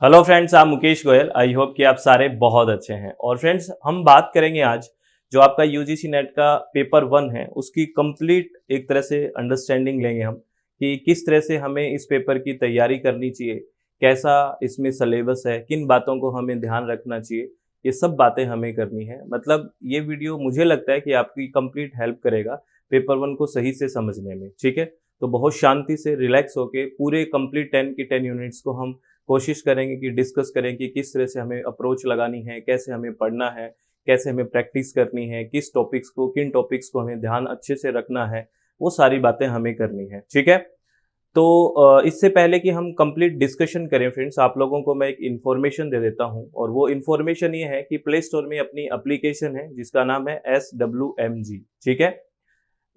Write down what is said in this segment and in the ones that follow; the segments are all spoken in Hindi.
हेलो फ्रेंड्स, आप मुकेश गोयल। आई होप कि आप सारे बहुत अच्छे हैं। और फ्रेंड्स, हम बात करेंगे आज जो आपका यूजीसी नेट का पेपर 1 है उसकी कंप्लीट एक तरह से अंडरस्टैंडिंग लेंगे हम कि किस तरह से हमें इस पेपर की तैयारी करनी चाहिए, कैसा इसमें सिलेबस है, किन बातों को हमें ध्यान रखना चाहिए। ये सब बातें हमें करनी है। मतलब ये वीडियो मुझे लगता है कि आपकी कंप्लीट हेल्प करेगा पेपर 1 को सही से समझने में। ठीक है, तो बहुत शांति से रिलैक्स होके पूरे कंप्लीट 10 की 10 यूनिट्स को हम कोशिश करेंगे कि डिस्कस करें कि किस तरह से हमें अप्रोच लगानी है, कैसे हमें पढ़ना है, कैसे हमें प्रैक्टिस करनी है, किन टॉपिक्स को हमें ध्यान अच्छे से रखना है, वो सारी बातें हमें करनी है। ठीक है, तो इससे पहले कि हम कंप्लीट डिस्कशन करें फ्रेंड्स, आप लोगों को मैं एक इन्फॉर्मेशन दे देता हूं। और वो इन्फॉर्मेशन ये है कि प्ले स्टोर में अपनी एप्लीकेशन है जिसका नाम है SWMG। ठीक है,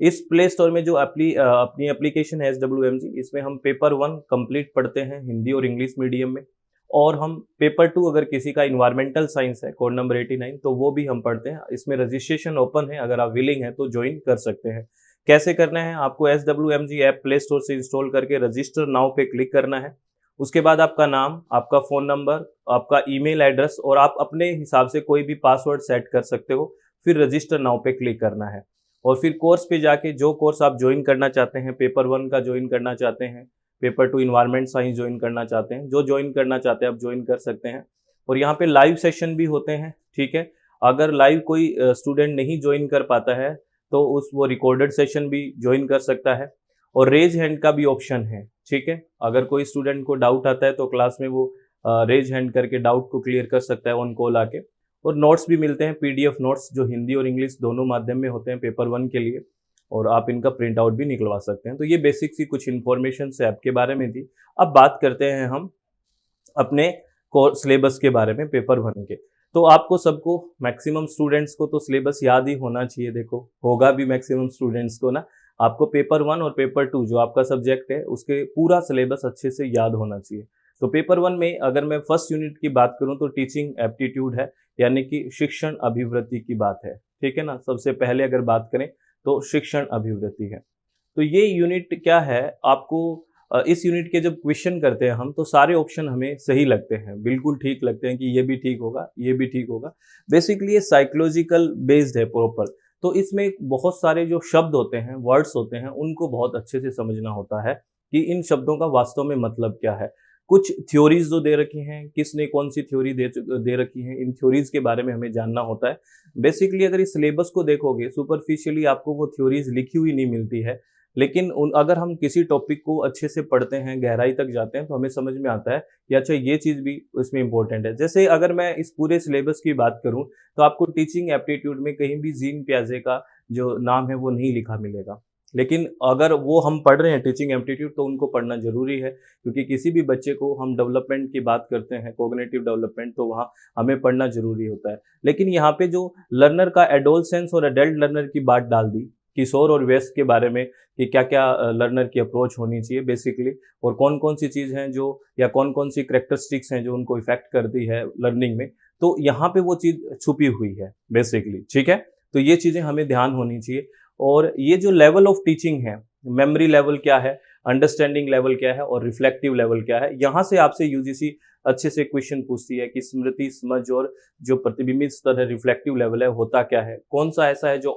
इस प्ले स्टोर में जो अपनी एप्लीकेशन है SWMG, इसमें हम पेपर 1 कंप्लीट पढ़ते हैं हिंदी और इंग्लिश मीडियम में। और हम पेपर 2 अगर किसी का इन्वायरमेंटल साइंस है कोड नंबर 89, तो वो भी हम पढ़ते हैं। इसमें रजिस्ट्रेशन ओपन है, अगर आप विलिंग हैं तो ज्वाइन कर सकते हैं। कैसे करना है, आपको SWMG ऐप प्ले स्टोर से इंस्टॉल करके रजिस्टर नाउ पे क्लिक करना है। उसके बाद आपका नाम, आपका फ़ोन नंबर, आपका ईमेल एड्रेस और आप अपने हिसाब से कोई भी पासवर्ड सेट कर सकते हो। फिर रजिस्टर नाउ पे क्लिक करना है और फिर कोर्स पे जाके जो कोर्स आप ज्वाइन करना चाहते हैं, पेपर 1 का ज्वाइन करना चाहते हैं, पेपर 2 इन्वायरमेंट साइंस ज्वाइन करना चाहते हैं, जो ज्वाइन करना चाहते हैं आप ज्वाइन कर सकते हैं। और यहाँ पे लाइव सेशन भी होते हैं। ठीक है, अगर लाइव कोई स्टूडेंट नहीं ज्वाइन कर पाता है तो उस वो रिकॉर्डेड सेशन भी ज्वाइन कर सकता है। और रेज हैंड का भी ऑप्शन है। ठीक है, अगर कोई स्टूडेंट को डाउट आता है तो क्लास में वो रेज हैंड करके डाउट को क्लियर कर सकता है ऑन कॉल आके। और नोट्स भी मिलते हैं, PDF नोट्स, जो हिंदी और इंग्लिश दोनों माध्यम में होते हैं पेपर 1 के लिए। और आप इनका प्रिंट आउट भी निकलवा सकते हैं। तो ये बेसिक सी कुछ इन्फॉर्मेशन से आपके बारे में थी। अब बात करते हैं हम अपने कोर्स सिलेबस के बारे में पेपर 1 के। तो आपको सबको, मैक्सिमम स्टूडेंट्स को तो सिलेबस याद ही होना चाहिए। देखो, होगा भी मैक्सिमम स्टूडेंट्स को ना। आपको पेपर 1 और पेपर 2 जो आपका सब्जेक्ट है उसके पूरा सिलेबस अच्छे से याद होना चाहिए। तो पेपर 1 में अगर मैं फर्स्ट यूनिट की बात करूं तो टीचिंग एप्टीट्यूड है, यानी कि शिक्षण अभिवृत्ति की बात है। ठीक है ना, सबसे पहले अगर बात करें तो शिक्षण अभिवृत्ति है। तो ये यूनिट क्या है, आपको इस यूनिट के जब क्वेश्चन करते हैं हम तो सारे ऑप्शन हमें सही लगते हैं, बिल्कुल ठीक लगते हैं कि ये भी ठीक होगा, ये भी ठीक होगा। बेसिकली ये साइकोलॉजिकल बेस्ड है प्रॉपर। तो इसमें बहुत सारे जो शब्द होते हैं, वर्ड्स होते हैं, उनको बहुत अच्छे से समझना होता है कि इन शब्दों का वास्तव में मतलब क्या है। कुछ थ्योरीज जो दे रखी हैं, किसने कौन सी थ्योरी दे रखी है, इन थ्योरीज के बारे में हमें जानना होता है। बेसिकली अगर इस सिलेबस को देखोगे सुपरफिशियली आपको वो थ्योरीज लिखी हुई नहीं मिलती है। लेकिन अगर हम किसी टॉपिक को अच्छे से पढ़ते हैं, गहराई तक जाते हैं, तो हमें समझ में आता है कि अच्छा ये चीज़ भी इसमें इंपॉर्टेंट है। जैसे अगर मैं इस पूरे सिलेबस की बात करूं तो आपको टीचिंग एप्टीट्यूड में कहीं भी जीन प्याजे का जो नाम है वो नहीं लिखा मिलेगा। लेकिन अगर वो हम पढ़ रहे हैं टीचिंग एप्टीट्यूड तो उनको पढ़ना जरूरी है, क्योंकि किसी भी बच्चे को हम डेवलपमेंट की बात करते हैं, कोग्निटिव डेवलपमेंट, तो वहाँ हमें पढ़ना जरूरी होता है। लेकिन यहाँ पे जो लर्नर का एडोलसेंस और एडल्ट लर्नर की बात डाल दी, किशोर और वयस्क के बारे में कि क्या क्या लर्नर की अप्रोच होनी चाहिए बेसिकली, और कौन कौन सी चीज़ हैं जो, या कौन कौन सी करेक्टरिस्टिक्स हैं जो उनको इफेक्ट करती है लर्निंग में। तो यहाँ पे वो चीज़ छुपी हुई है बेसिकली। ठीक है, तो ये चीज़ें हमें ध्यान होनी चाहिए। और ये जो लेवल ऑफ टीचिंग है, मेमोरी लेवल क्या है, अंडरस्टैंडिंग लेवल क्या है और रिफ्लेक्टिव लेवल क्या है, यहाँ से आपसे यूजीसी अच्छे से क्वेश्चन पूछती है कि स्मृति, समझ और जो प्रतिबिंबित स्तर है, रिफ्लेक्टिव लेवल है, होता क्या है। कौन सा ऐसा है जो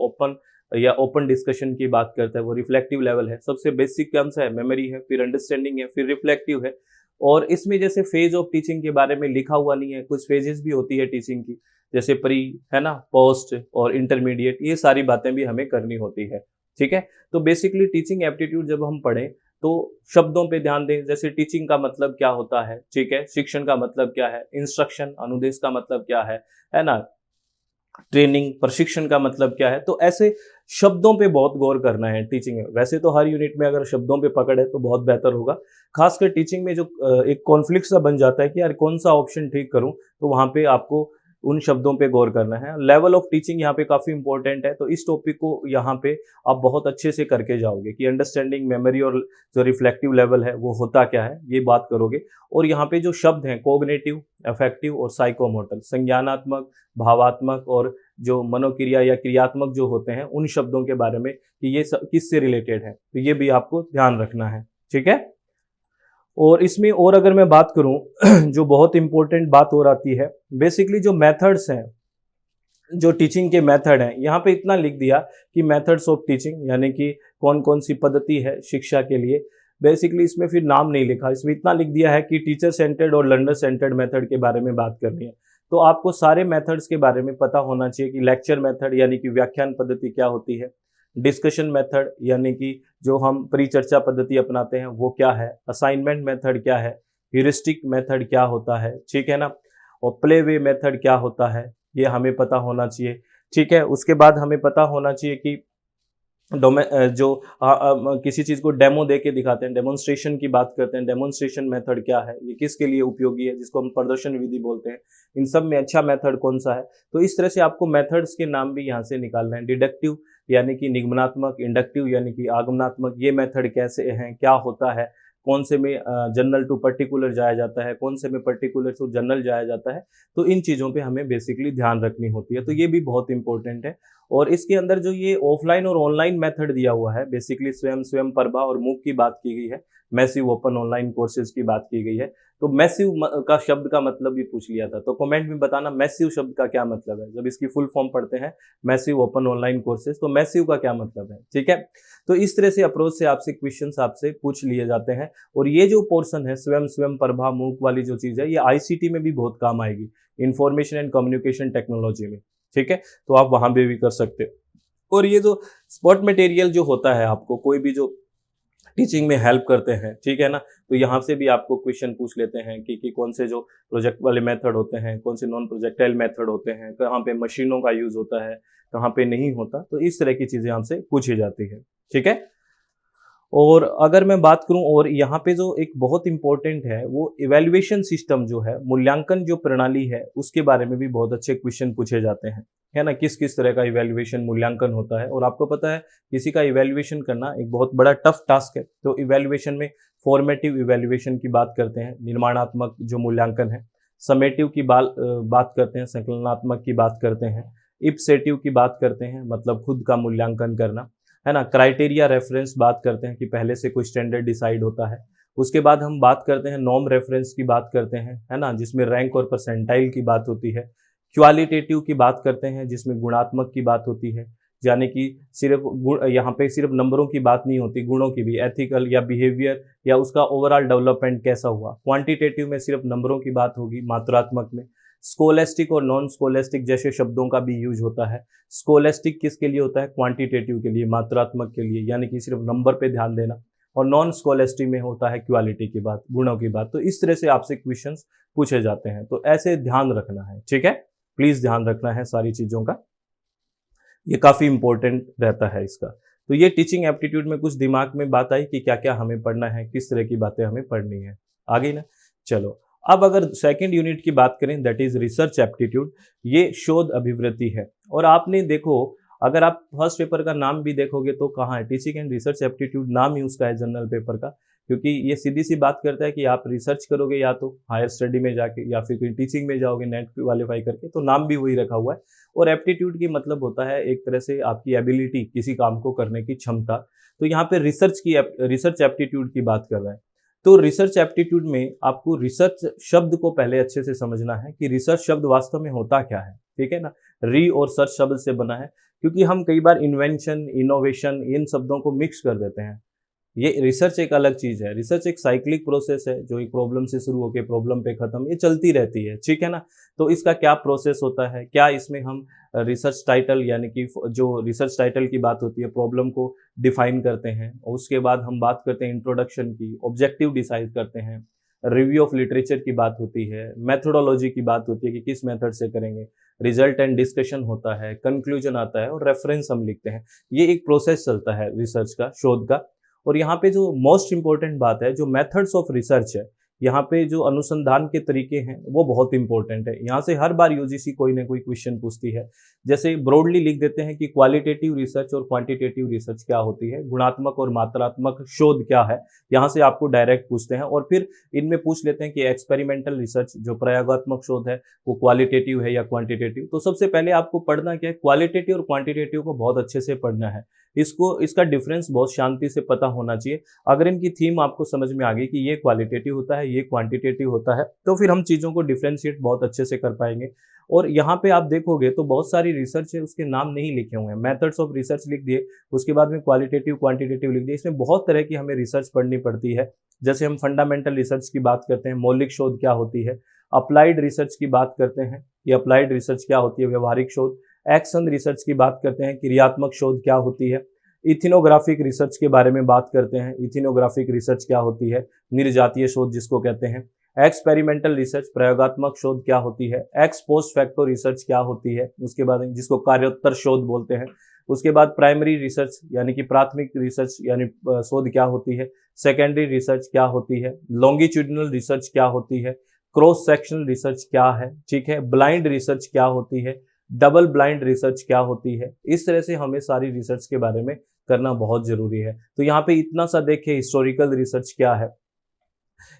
ओपन डिस्कशन की बात करता है, वो रिफ्लेक्टिव लेवल है। सबसे बेसिक कौन सा है, मेमोरी है, फिर अंडरस्टैंडिंग है, फिर रिफ्लेक्टिव है। और इसमें जैसे फेज ऑफ टीचिंग के बारे में लिखा हुआ नहीं है, कुछ फेजेस भी होती है टीचिंग की, जैसे प्री, है ना, पोस्ट और इंटरमीडिएट, ये सारी बातें भी हमें करनी होती है। ठीक है, तो बेसिकली टीचिंग एप्टीट्यूड जब हम पढ़ें तो शब्दों पे ध्यान दें। जैसे टीचिंग का मतलब क्या होता है, ठीक है, शिक्षण का मतलब क्या है, इंस्ट्रक्शन, अनुदेश का मतलब क्या है ना, ट्रेनिंग, प्रशिक्षण का मतलब क्या है। तो ऐसे शब्दों पे बहुत गौर करना है टीचिंग में। वैसे तो हर यूनिट में अगर शब्दों पे पकड़ है तो बहुत बेहतर होगा। खासकर टीचिंग में जो एक कॉन्फ्लिक्ट सा बन जाता है कि यार कौन सा ऑप्शन ठीक करूं, तो वहां पे आपको उन शब्दों पे गौर करना है। लेवल ऑफ टीचिंग यहाँ पे काफी इंपॉर्टेंट है, तो इस टॉपिक को यहाँ पे आप बहुत अच्छे से करके जाओगे कि अंडरस्टैंडिंग, मेमोरी और जो रिफ्लेक्टिव लेवल है वो होता क्या है, ये बात करोगे। और यहाँ पे जो शब्द हैं, कोग्निटिव, अफेक्टिव और साइकोमोटर, संज्ञानात्मक, भावात्मक और जो मनोक्रिया या क्रियात्मक जो होते हैं, उन शब्दों के बारे में कि ये किससे रिलेटेड है, तो ये भी आपको ध्यान रखना है। ठीक है, और इसमें और अगर मैं बात करूं जो बहुत इंपॉर्टेंट बात और आती है, बेसिकली जो मेथड्स हैं, जो टीचिंग के मेथड हैं, यहाँ पे इतना लिख दिया कि मेथड्स ऑफ टीचिंग, यानी कि कौन कौन सी पद्धति है शिक्षा के लिए। बेसिकली इसमें फिर नाम नहीं लिखा, इसमें इतना लिख दिया है कि टीचर सेंटर्ड और लर्नर सेंटर्ड मेथड के बारे में बात करनी है। तो आपको सारे मेथड्स के बारे में पता होना चाहिए कि लेक्चर मेथड यानी कि व्याख्यान पद्धति क्या होती है, डिस्कशन मेथड यानी कि जो हम परिचर्चा पद्धति अपनाते हैं वो क्या है, असाइनमेंट मेथड क्या है, ह्यूरिस्टिक मेथड क्या होता है, ठीक है ना, और प्ले वे मेथड क्या होता है, ये हमें पता होना चाहिए। ठीक है, उसके बाद हमें पता होना चाहिए कि किसी चीज को डेमो दे के दिखाते हैं, डेमोन्स्ट्रेशन की बात करते हैं, डेमोन्स्ट्रेशन मेथड क्या है, ये किसके लिए उपयोगी है, जिसको हम प्रदर्शन विधि बोलते हैं, इन सब में अच्छा मेथड कौन सा है। तो इस तरह से आपको मेथड्स के नाम भी यहाँ से निकालना है। डिडक्टिव यानी कि निगमनात्मक, इंडक्टिव यानी कि आगमनात्मक, ये मेथड कैसे हैं, क्या होता है, कौन से में जनरल टू पर्टिकुलर जाया जाता है, कौन से में पर्टिकुलर टू जनरल जाया जाता है। तो इन चीज़ों पे हमें बेसिकली ध्यान रखनी होती है, तो ये भी बहुत इंपॉर्टेंट है। और इसके अंदर जो ये ऑफलाइन और ऑनलाइन मेथड दिया हुआ है, बेसिकली स्वयं प्रभा और मूक की बात की गई है, मैसिव ओपन ऑनलाइन कोर्सेज की बात की गई है। तो मैसिव का शब्द का मतलब भी पूछ लिया था, तो कमेंट में बताना मैसिव शब्द का क्या मतलब है। जब इसकी फुल फॉर्म पढ़ते हैं मैसिव ओपन ऑनलाइन कोर्सेज, तो मैसिव का क्या मतलब है, ठीक है। तो इस तरह से अप्रोच से आपसे क्वेश्चंस आपसे पूछ लिए जाते हैं। और ये जो पोर्शन है स्वयं प्रभा मूक वाली जो चीज है, ये आईसीटी में भी बहुत काम आएगी, इंफॉर्मेशन एंड कम्युनिकेशन टेक्नोलॉजी में, ठीक है। तो आप वहां पे भी कर सकते हो। और ये जो स्पॉट मटेरियल जो होता है, आपको कोई भी जो टीचिंग में हेल्प करते हैं, ठीक है ना, तो यहाँ से भी आपको क्वेश्चन पूछ लेते हैं कि कौन से जो प्रोजेक्ट वाले मेथड होते हैं, कौन से नॉन प्रोजेक्टाइल मेथड होते हैं, कहाँ पे मशीनों का यूज होता है, कहाँ पे नहीं होता। तो इस तरह की चीजें हमसे पूछी जाती है, ठीक है। और अगर मैं बात करूं, और यहाँ पे जो एक बहुत इंपॉर्टेंट है वो इवैल्यूएशन सिस्टम जो है, मूल्यांकन जो प्रणाली है, उसके बारे में भी बहुत अच्छे क्वेश्चन पूछे जाते हैं, है ना, किस किस तरह का इवैल्यूएशन मूल्यांकन होता है। और आपको पता है किसी का इवैल्यूएशन करना एक बहुत बड़ा टफ टास्क है। तो इवैल्यूएशन में फॉर्मेटिव इवैल्यूएशन की बात करते हैं, निर्माणात्मक जो मूल्यांकन है, समेटिव की बात करते हैं, संकलनात्मक की बात करते हैं, इप्सेटिव की बात करते हैं, मतलब खुद का मूल्यांकन करना, है ना, क्राइटेरिया रेफरेंस बात करते हैं कि पहले से कोई स्टैंडर्ड डिसाइड होता है। उसके बाद हम बात करते हैं नॉर्म रेफरेंस की बात करते हैं, है ना, जिसमें रैंक और परसेंटाइल की बात होती है। क्वालिटेटिव की बात करते हैं जिसमें गुणात्मक की बात होती है, यानी कि सिर्फ गुण, यहाँ पे सिर्फ नंबरों की बात नहीं होती, गुणों की भी, एथिकल या बिहेवियर या उसका ओवरऑल डेवलपमेंट कैसा हुआ। क्वांटिटेटिव में सिर्फ नंबरों की बात होगी, मात्रात्मक में स्कोलेस्टिक और नॉन स्कोलेस्टिक जैसे शब्दों का भी यूज होता है। स्कोलेस्टिक किसके लिए होता है, क्वांटिटेटिव के लिए, मात्रात्मक के लिए, यानी कि सिर्फ नंबर पे ध्यान देना। और नॉन स्कोलेस्टिक में होता है क्वालिटी की बात, गुणों की बात। तो इस तरह से आपसे क्वेश्चंस पूछे जाते हैं, तो ऐसे ध्यान रखना है, ठीक है, प्लीज ध्यान रखना है सारी चीजों का, ये काफी इंपॉर्टेंट रहता है इसका। तो ये टीचिंग एप्टीट्यूड में कुछ दिमाग में बात आई कि क्या क्या हमें पढ़ना है, किस तरह की बातें हमें पढ़नी है, आ गई ना। चलो, अब अगर सेकंड यूनिट की बात करें, दैट इज रिसर्च एप्टीट्यूड, ये शोध अभिवृत्ति है। और आपने देखो, अगर आप फर्स्ट पेपर का नाम भी देखोगे तो कहाँ है, टीचिंग एंड रिसर्च एप्टीट्यूड नाम ही उसका है जनरल पेपर का, क्योंकि ये सीधी सी बात करता है कि आप रिसर्च करोगे या तो हायर स्टडी में जाके या फिर कोई टीचिंग में जाओगे नेट क्वालिफाई करके, तो नाम भी वही रखा हुआ है। और एप्टीट्यूड की मतलब होता है एक तरह से आपकी एबिलिटी, किसी काम को करने की क्षमता। तो यहाँ पे रिसर्च एप्टीट्यूड की बात कर रहा है। तो रिसर्च एप्टीट्यूड में आपको रिसर्च शब्द को पहले अच्छे से समझना है कि रिसर्च शब्द वास्तव में होता क्या है, ठीक है ना। री और सर्च शब्द से बना है, क्योंकि हम कई बार इन्वेंशन, इनोवेशन, इन शब्दों को मिक्स कर देते हैं। ये रिसर्च एक अलग चीज है। रिसर्च एक साइक्लिक प्रोसेस है, जो एक प्रॉब्लम से शुरू होकर प्रॉब्लम पे खत्म, ये चलती रहती है, ठीक है ना। तो इसका क्या प्रोसेस होता है, क्या इसमें हम रिसर्च टाइटल, यानी कि जो रिसर्च टाइटल की बात होती है, प्रॉब्लम को डिफाइन करते हैं, और उसके बाद हम बात करते हैं इंट्रोडक्शन की, ऑब्जेक्टिव डिसाइड करते हैं, रिव्यू ऑफ लिटरेचर की बात होती है, मेथोडोलॉजी की बात होती है कि किस मेथड से करेंगे, रिजल्ट एंड डिस्कशन होता है, कंक्लूजन आता है, और रेफरेंस हम लिखते हैं। ये एक प्रोसेस चलता है रिसर्च का, शोध का। और यहाँ पे जो मोस्ट इंपॉर्टेंट बात है, जो मेथड्स ऑफ रिसर्च है, यहाँ पे जो अनुसंधान के तरीके हैं वो बहुत इंपॉर्टेंट है। यहाँ से हर बार यूजीसी कोई ना कोई क्वेश्चन पूछती है। जैसे ब्रॉडली लिख देते हैं कि क्वालिटेटिव रिसर्च और क्वांटिटेटिव रिसर्च क्या होती है, गुणात्मक और मात्रात्मक शोध क्या है, यहाँ से आपको डायरेक्ट पूछते हैं। और फिर इनमें पूछ लेते हैं कि एक्सपेरिमेंटल रिसर्च, जो प्रयोगात्मक शोध है, वो क्वालिटेटिव है या क्वांटिटेटिव। तो सबसे पहले आपको पढ़ना क्या है, क्वालिटेटिव और क्वांटिटेटिव को बहुत अच्छे से पढ़ना है। इसको इसका डिफरेंस बहुत शांति से पता होना चाहिए। अगर इनकी थीम आपको समझ में आ गई कि ये क्वालिटेटिव होता है, ये क्वांटिटेटिव होता है, तो फिर हम चीज़ों को डिफ्रेंशिएट बहुत अच्छे से कर पाएंगे। और यहाँ पे आप देखोगे तो बहुत सारी रिसर्च है, उसके नाम नहीं लिखे हुए हैं, मेथड्स ऑफ रिसर्च लिख दिए, उसके बाद में क्वालिटेटिव क्वांटिटेटिव लिख दिए। इसमें बहुत तरह की हमें रिसर्च पढ़नी पड़ती है। जैसे हम फंडामेंटल रिसर्च की बात करते हैं, मौलिक शोध क्या होती है। अप्लाइड रिसर्च की बात करते हैं, ये अप्लाइड रिसर्च क्या होती है, व्यवहारिक शोध। एक्शन रिसर्च की बात करते हैं, क्रियात्मक शोध क्या होती है। इथिनोग्राफिक रिसर्च के बारे में बात करते हैं, इथिनोग्राफिक रिसर्च क्या होती है, निर्जातीय शोध जिसको कहते हैं। एक्सपेरिमेंटल रिसर्च, प्रयोगात्मक शोध क्या होती है। एक्स पोस्ट फैक्टो रिसर्च क्या होती है, उसके बाद जिसको कार्योत्तर शोध बोलते हैं। उसके बाद प्राइमरी रिसर्च यानी कि प्राथमिक रिसर्च यानी शोध क्या होती है। सेकेंडरी रिसर्च क्या होती है। लॉन्गिट्यूडिनल रिसर्च क्या होती है। क्रॉस सेक्शनल रिसर्च क्या है, ठीक है। ब्लाइंड रिसर्च क्या होती है। डबल ब्लाइंड रिसर्च क्या होती है। इस तरह से हमें सारी रिसर्च के बारे में करना बहुत जरूरी है। तो यहाँ पे इतना सा देखिए, हिस्टोरिकल रिसर्च क्या है।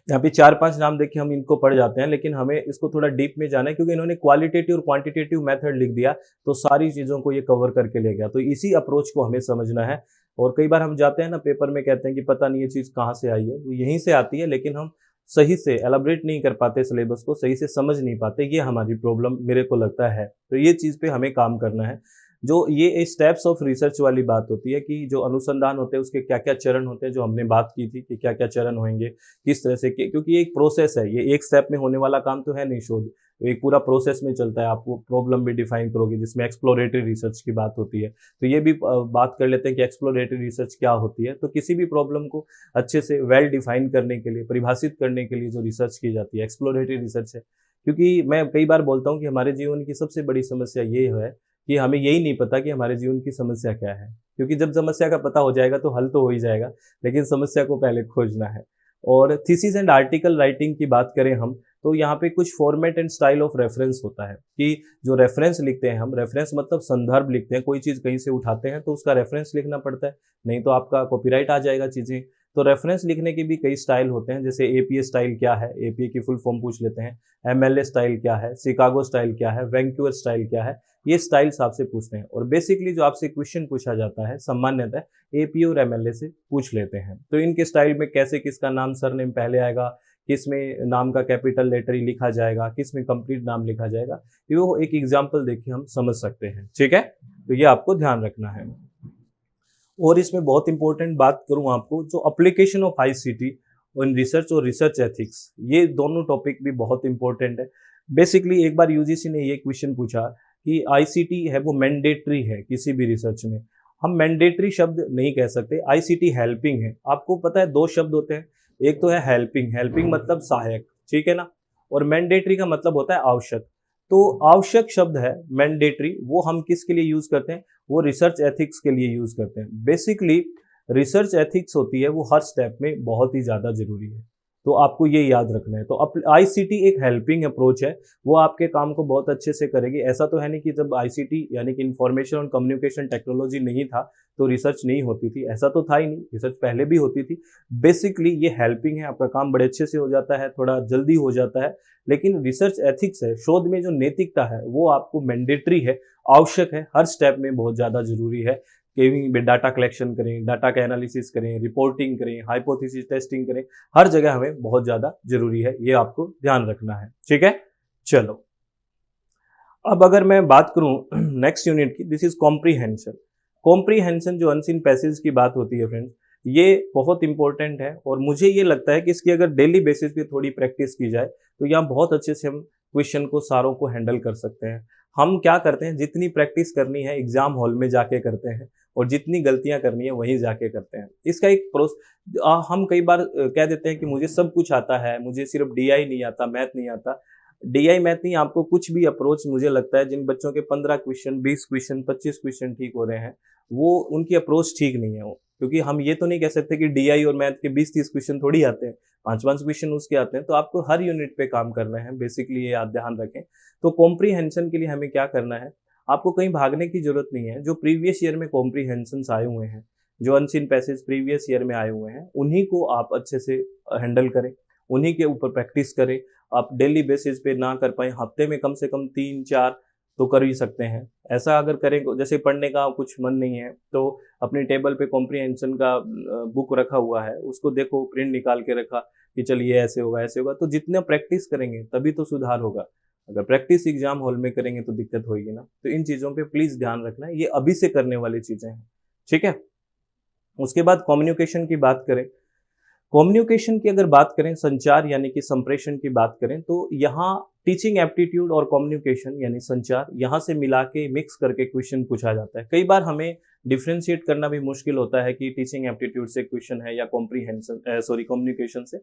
यहाँ पे 4-5 नाम देखिए, हम इनको पढ़ जाते हैं, लेकिन हमें इसको थोड़ा डीप में जाना है, क्योंकि इन्होंने क्वालिटेटिव और क्वांटिटेटिव मेथड लिख दिया, तो सारी चीज़ों को ये कवर करके ले गया। तो इसी अप्रोच को हमें समझना है। और कई बार हम जाते हैं ना पेपर में, कहते हैं कि पता नहीं ये चीज़ कहाँ से आई है, वो यहीं से आती है, लेकिन हम सही से एलाबरेट नहीं कर पाते, सिलेबस को सही से समझ नहीं पाते, ये हमारी प्रॉब्लम मेरे को लगता है। तो ये चीज़ पे हमें काम करना है। जो ये स्टेप्स ऑफ रिसर्च वाली बात होती है कि जो अनुसंधान होते हैं उसके क्या क्या चरण होते हैं, जो हमने बात की थी कि क्या क्या चरण होंगे, किस तरह से, क्योंकि ये एक प्रोसेस है, ये एक स्टेप में होने वाला काम तो है नहीं शोध, एक पूरा प्रोसेस में चलता है। आप वो प्रॉब्लम भी डिफाइन करोगे जिसमें एक्सप्लोरेटरी रिसर्च की बात होती है। तो ये भी बात कर लेते हैं कि एक्सप्लोरेटरी रिसर्च क्या होती है। तो किसी भी प्रॉब्लम को अच्छे से वेल डिफाइन करने के लिए, परिभाषित करने के लिए जो रिसर्च की जाती है, एक्सप्लोरेटरी रिसर्च है। क्योंकि मैं कई बार बोलता हूँ कि हमारे जीवन की सबसे बड़ी समस्या ये है कि हमें यही नहीं पता कि हमारे जीवन की समस्या क्या है। क्योंकि जब समस्या का पता हो जाएगा तो हल तो हो ही जाएगा, लेकिन समस्या को पहले खोजना है। और थीसिस एंड आर्टिकल राइटिंग की बात करें हम, तो यहाँ पे कुछ format and style of reference होता है कि जो रेफरेंस लिखते हैं हम, रेफरेंस मतलब संदर्भ लिखते हैं, कोई चीज़ कहीं से उठाते हैं तो उसका रेफरेंस लिखना पड़ता है, नहीं तो आपका कॉपीराइट आ जाएगा चीज़ें। तो रेफरेंस लिखने के भी कई स्टाइल होते हैं, जैसे एपीए स्टाइल क्या है, एपीए की फुल फॉर्म पूछ लेते हैं। एमएलए स्टाइल क्या है, शिकागो स्टाइल क्या है, वैंकूवर स्टाइल क्या है, ये स्टाइल्स आपसे पूछते हैं। और बेसिकली जो आपसे क्वेश्चन पूछा जाता है सामान्यतः एपीए और एमएलए से पूछ लेते हैं। तो इनके स्टाइल में कैसे किसका नाम सरनेम पहले आएगा, किस में नाम का कैपिटल लेटर ही लिखा जाएगा, किस में कंप्लीट नाम लिखा जाएगा, ये वो एक एग्जाम्पल देख के हम समझ सकते हैं, ठीक है। तो ये आपको ध्यान रखना है। और इसमें बहुत इंपॉर्टेंट बात करूं आपको, जो application of ICT in research और रिसर्च एथिक्स, ये दोनों टॉपिक भी बहुत इंपॉर्टेंट है। बेसिकली एक बार यूजीसी ने ये क्वेश्चन पूछा कि आईसीटी है वो मैंडेटरी है किसी भी रिसर्च में। हम मैंडेटरी शब्द नहीं कह सकते, आईसीटी हेल्पिंग है। आपको पता है दो शब्द होते हैं, एक तो है हेल्पिंग, हेल्पिंग मतलब सहायक, ठीक है ना, और मैंडेटरी का मतलब होता है आवश्यक। तो आवश्यक शब्द है मैंडेटरी, वो हम किसके लिए यूज करते हैं, वो रिसर्च एथिक्स के लिए यूज करते हैं। बेसिकली रिसर्च एथिक्स होती है वो हर स्टेप में बहुत ही ज्यादा जरूरी है, तो आपको ये याद रखना है। तो आईसीटी एक हेल्पिंग अप्रोच है, वो आपके काम को बहुत अच्छे से करेगी। ऐसा तो है नहीं कि जब आईसीटी यानी कि इंफॉर्मेशन और कम्युनिकेशन टेक्नोलॉजी नहीं था तो रिसर्च नहीं होती थी, ऐसा तो था ही नहीं, रिसर्च पहले भी होती थी। बेसिकली ये हेल्पिंग है, आपका काम बड़े अच्छे से हो जाता है, थोड़ा जल्दी हो जाता है। लेकिन रिसर्च एथिक्स है, शोध में जो नैतिकता है, वो आपको मैंडेटरी है, आवश्यक है, हर स्टेप में बहुत ज़्यादा जरूरी है। कहीं भी डाटा कलेक्शन करें, डाटा का एनालिसिस करें, रिपोर्टिंग करें, हाइपोथेसिस टेस्टिंग करें, हर जगह हमें बहुत ज़्यादा जरूरी है, ये आपको ध्यान रखना है, ठीक है। चलो, अब अगर मैं बात करूं नेक्स्ट यूनिट की, दिस इज कॉम्प्रीहेंशन। कॉम्प्रीहेंशन जो अनसीन पैसेज की बात होती है फ्रेंड्स, ये बहुत इंपॉर्टेंट है। और मुझे ये लगता है कि इसकी अगर डेली बेसिस पे थोड़ी प्रैक्टिस की जाए तो यहाँ बहुत अच्छे से हम क्वेश्चन को, सारों को हैंडल कर सकते हैं। हम क्या करते हैं, जितनी प्रैक्टिस करनी है एग्जाम हॉल में जाके करते हैं, और जितनी गलतियां करनी है वहीं जाके करते हैं। इसका एक हम कई बार कह देते हैं कि मुझे सब कुछ आता है, मुझे सिर्फ डीआई नहीं आता, मैथ नहीं आता। डीआई मैथ नहीं, आपको कुछ भी अप्रोच, मुझे लगता है जिन बच्चों के 15 क्वेश्चन, 20 क्वेश्चन, 25 क्वेश्चन ठीक हो रहे हैं, वो उनकी अप्रोच ठीक नहीं है वो। क्योंकि हम ये तो नहीं कह सकते कि डीआई और मैथ के 20-30 क्वेश्चन थोड़ी आते हैं, 5-5 क्वेश्चन उसके आते हैं। तो आपको हर यूनिट पे काम करना है, बेसिकली ये आप ध्यान रखें। तो कॉम्प्रीहेंशन के लिए हमें क्या करना है, आपको कहीं भागने की जरूरत नहीं है। जो प्रीवियस ईयर में कॉम्प्रीहेंशन आए हुए हैं, जो अनसीन पैसेज प्रीवियस ईयर में आए हुए हैं, उन्हीं को आप अच्छे से हैंडल करें, उन्हीं के ऊपर प्रैक्टिस करें। आप डेली बेसिस पे ना कर पाए, हफ्ते में कम से कम 3-4 तो कर ही सकते हैं। ऐसा अगर करें, जैसे पढ़ने का कुछ मन नहीं है तो अपनी टेबल पे कॉम्प्रिहेंशन का बुक रखा हुआ है, उसको देखो, प्रिंट निकाल के रखा कि चलिए ऐसे होगा ऐसे होगा, तो जितना प्रैक्टिस करेंगे तभी तो सुधार होगा। अगर प्रैक्टिस एग्जाम हॉल में करेंगे तो दिक्कत होगी ना। तो इन चीज़ों पे प्लीज़ ध्यान रखना है, ये अभी से करने वाली चीज़ें हैं, ठीक है। उसके बाद कम्युनिकेशन की बात करें, कम्युनिकेशन की अगर बात करें, संचार यानी कि संप्रेषण की बात करें, तो यहाँ टीचिंग एप्टीट्यूड और कम्युनिकेशन यानी संचार, यहाँ से मिला के मिक्स करके क्वेश्चन पूछा जाता है। कई बार हमें डिफ्रेंशिएट करना भी मुश्किल होता है कि टीचिंग एप्टीट्यूड से क्वेश्चन है या कॉम्प्रीहेंशन कम्युनिकेशन से,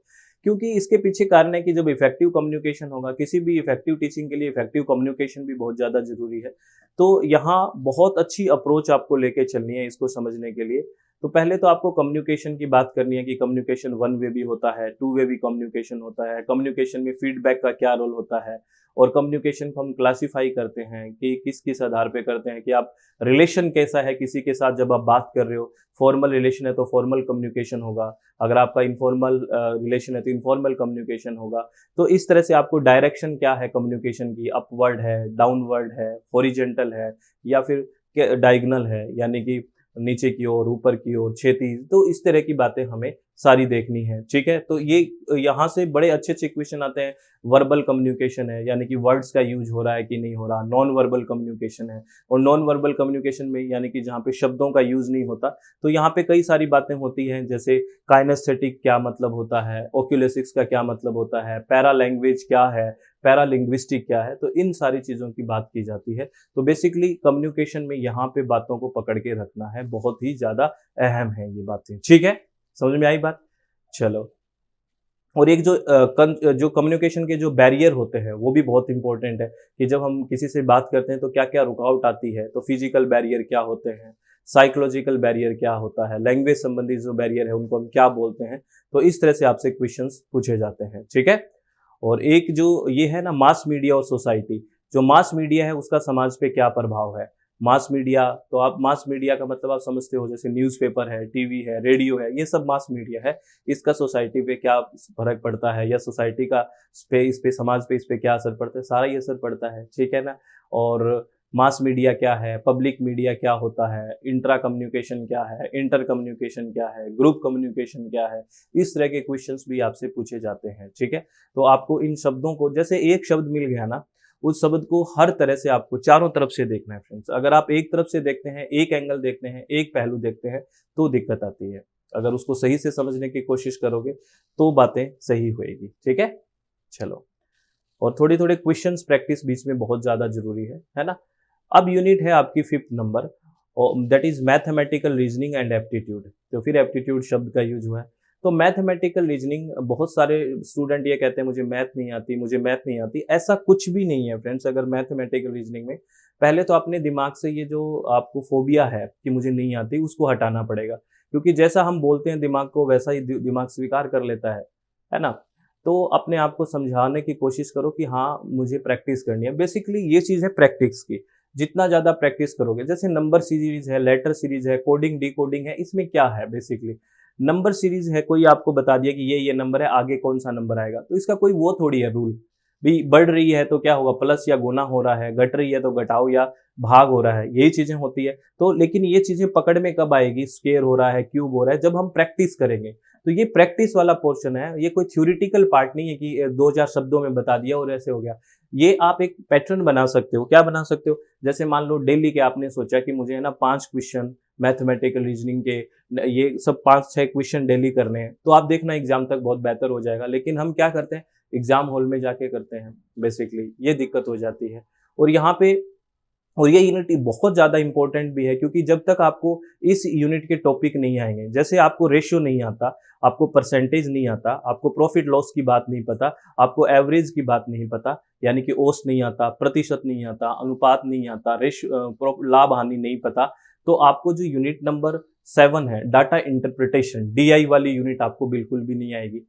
क्योंकि इसके पीछे कारण है कि जब इफेक्टिव कम्युनिकेशन होगा, किसी भी इफेक्टिव टीचिंग के लिए इफेक्टिव कम्युनिकेशन भी बहुत ज़्यादा जरूरी है। तो यहाँ बहुत अच्छी अप्रोच आपको लेके चलनी है इसको समझने के लिए। तो पहले तो आपको कम्युनिकेशन की बात करनी है कि कम्युनिकेशन वन वे भी होता है, टू वे भी कम्युनिकेशन होता है, कम्युनिकेशन में फीडबैक का क्या रोल होता है, और कम्युनिकेशन को हम क्लासिफाई करते हैं कि किस किस आधार पे करते हैं, कि आप रिलेशन कैसा है किसी के साथ जब आप बात कर रहे हो। फॉर्मल रिलेशन है तो फॉर्मल कम्युनिकेशन होगा, अगर आपका इनफॉर्मल रिलेशन है तो इनफॉर्मल कम्युनिकेशन होगा। तो इस तरह से आपको डायरेक्शन क्या है कम्युनिकेशन की, अपवर्ड है, डाउनवर्ड है, हॉरिजेंटल है, या फिर डायगोनल है, यानी कि नीचे की ओर, ऊपर की ओर, क्षैतिज, तो इस तरह की बातें हमें सारी देखनी है, ठीक है। तो ये यहाँ से बड़े अच्छे अच्छे क्वेश्चन आते हैं। वर्बल कम्युनिकेशन है, यानी कि वर्ड्स का यूज हो रहा है कि नहीं हो रहा। नॉन वर्बल कम्युनिकेशन है, और नॉन वर्बल कम्युनिकेशन में यानी कि जहाँ पे शब्दों का यूज नहीं होता, तो यहाँ पे कई सारी बातें होती हैं, जैसे काइनेस्थेटिक क्या मतलब होता है, ओक्यूलेसिक्स का क्या मतलब होता है, पैरा लैंग्वेज क्या है, पैरा लिंग्विस्टिक क्या है, तो इन सारी चीज़ों की बात की जाती है। तो बेसिकली कम्युनिकेशन में यहाँ पे बातों को पकड़ के रखना है, बहुत ही ज़्यादा अहम है ये बातें, ठीक है। समझ में आई बात? चलो। और एक जो कम्युनिकेशन के जो बैरियर होते हैं वो भी बहुत इंपॉर्टेंट है, कि जब हम किसी से बात करते हैं तो क्या क्या रुकावट आती है। तो फिजिकल बैरियर क्या होते हैं, साइकोलॉजिकल बैरियर क्या होता है, लैंग्वेज संबंधी जो बैरियर है उनको हम क्या बोलते हैं। तो इस तरह से आपसे क्वेश्चंस पूछे जाते हैं, ठीक है। और एक जो ये है ना, मास मीडिया और सोसाइटी, जो मास मीडिया है उसका समाज पे क्या प्रभाव है। मास मीडिया, तो आप मास मीडिया का मतलब आप समझते हो, जैसे न्यूज़पेपर है, टीवी है, रेडियो है, ये सब मास मीडिया है। इसका सोसाइटी पे क्या फर्क पड़ता है, या सोसाइटी का इस पे समाज पे इस पे क्या असर पड़ता है, सारा ये असर पड़ता है, ठीक है ना। और मास मीडिया क्या है, पब्लिक मीडिया क्या होता है, इंट्रा कम्युनिकेशन क्या है, इंटर कम्युनिकेशन क्या है, ग्रुप कम्युनिकेशन क्या है, इस तरह के क्वेश्चंस भी आपसे पूछे जाते हैं, ठीक है। तो आपको इन शब्दों को, जैसे एक शब्द मिल गया ना, उस शब्द को हर तरह से आपको चारों तरफ से देखना है फ्रेंड्स। अगर आप एक तरफ से देखते हैं, एक एंगल देखते हैं, एक पहलू देखते हैं, तो दिक्कत आती है। अगर उसको सही से समझने की कोशिश करोगे तो बातें सही होएगी, ठीक है। चलो, और थोड़ी थोड़े क्वेश्चंस प्रैक्टिस बीच में बहुत ज्यादा जरूरी है ना। अब यूनिट है आपकी 5th नंबर, और that is mathematical reasoning and aptitude. तो फिर एप्टीट्यूड शब्द का यूज हुआ है। तो मैथमेटिकल रीजनिंग, बहुत सारे स्टूडेंट ये कहते हैं मुझे मैथ नहीं आती, मुझे मैथ नहीं आती। ऐसा कुछ भी नहीं है फ्रेंड्स। अगर मैथमेटिकल रीजनिंग में, पहले तो अपने दिमाग से ये जो आपको फोबिया है कि मुझे नहीं आती, उसको हटाना पड़ेगा, क्योंकि जैसा हम बोलते हैं दिमाग को, वैसा ही दिमाग स्वीकार कर लेता है ना। तो अपने आप को समझाने की कोशिश करो कि हाँ, मुझे प्रैक्टिस करनी है। बेसिकली ये चीज़ है प्रैक्टिस की। जितना ज़्यादा प्रैक्टिस करोगे, जैसे नंबर सीरीज है, लेटर सीरीज है, कोडिंग डिकोडिंग है, इसमें क्या है बेसिकली, नंबर सीरीज है, कोई आपको बता दिया कि ये नंबर है, आगे कौन सा नंबर आएगा, तो इसका कोई वो थोड़ी है रूल। भी बढ़ रही है तो क्या होगा, प्लस या गुना हो रहा है, घट रही है तो घटाओ या भाग हो रहा है, यही चीजें होती है। तो लेकिन ये चीजें पकड़ में कब आएगी, स्क्वायर हो रहा है, क्यूब हो रहा है, जब हम प्रैक्टिस करेंगे। तो ये प्रैक्टिस वाला पोर्शन है, ये कोई थ्योरिटिकल पार्ट नहीं है कि 2-4 शब्दों में बता दिया और ऐसे हो गया। ये आप एक पैटर्न बना सकते हो। क्या बना सकते हो, जैसे मान लो डेली के आपने सोचा कि मुझे है ना 5 क्वेश्चन मैथमेटिकल रीजनिंग के, ये सब 5-6 क्वेश्चन डेली करने हैं, तो आप देखना एग्जाम तक बहुत बेहतर हो जाएगा। लेकिन हम क्या करते हैं, एग्जाम हॉल में जाके करते हैं, बेसिकली ये दिक्कत हो जाती है। और यहाँ पे, और ये यूनिट बहुत ज़्यादा इंपॉर्टेंट भी है, क्योंकि जब तक आपको इस यूनिट के टॉपिक नहीं आएंगे, जैसे आपको रेशियो नहीं आता, आपको परसेंटेज नहीं आता, आपको प्रॉफिट लॉस की बात नहीं पता, आपको एवरेज की बात नहीं पता, यानी कि औसत नहीं आता, प्रतिशत नहीं आता, अनुपात नहीं आता, रेशियो लाभ हानि नहीं पता, तो आपको जो यूनिट नंबर 7 है, डाटा इंटरप्रिटेशन, डीआई वाली यूनिट आपको बिल्कुल भी नहीं आएगी।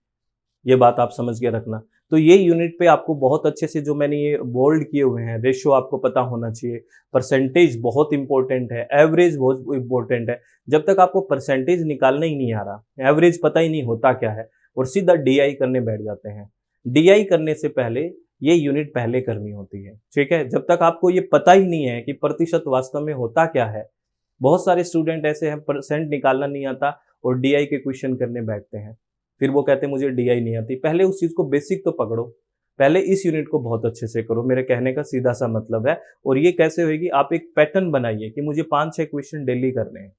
ये बात आप समझ के रखना। तो ये यूनिट पे आपको बहुत अच्छे से, जो मैंने ये बोल्ड किए हुए हैं, रेशियो आपको पता होना चाहिए, परसेंटेज बहुत इंपॉर्टेंट है, एवरेज बहुत इंपॉर्टेंट है। जब तक आपको परसेंटेज निकालना ही नहीं आ रहा, एवरेज पता ही नहीं होता क्या है, और सीधा डीआई करने बैठ जाते हैं। डीआई करने से पहले ये यूनिट पहले करनी होती है। ठीक है, जब तक आपको ये पता ही नहीं है कि प्रतिशत वास्तव में होता क्या है, बहुत सारे स्टूडेंट ऐसे हैं परसेंट निकालना नहीं आता और डीआई के क्वेश्चन करने बैठते हैं, फिर वो कहते हैं मुझे डीआई नहीं आती। पहले उस चीज को बेसिक तो पकड़ो, पहले इस यूनिट को बहुत अच्छे से करो, मेरे कहने का सीधा सा मतलब है। और ये कैसे होगी, आप एक पैटर्न बनाइए कि मुझे 5-6 क्वेश्चन डेली करने हैं।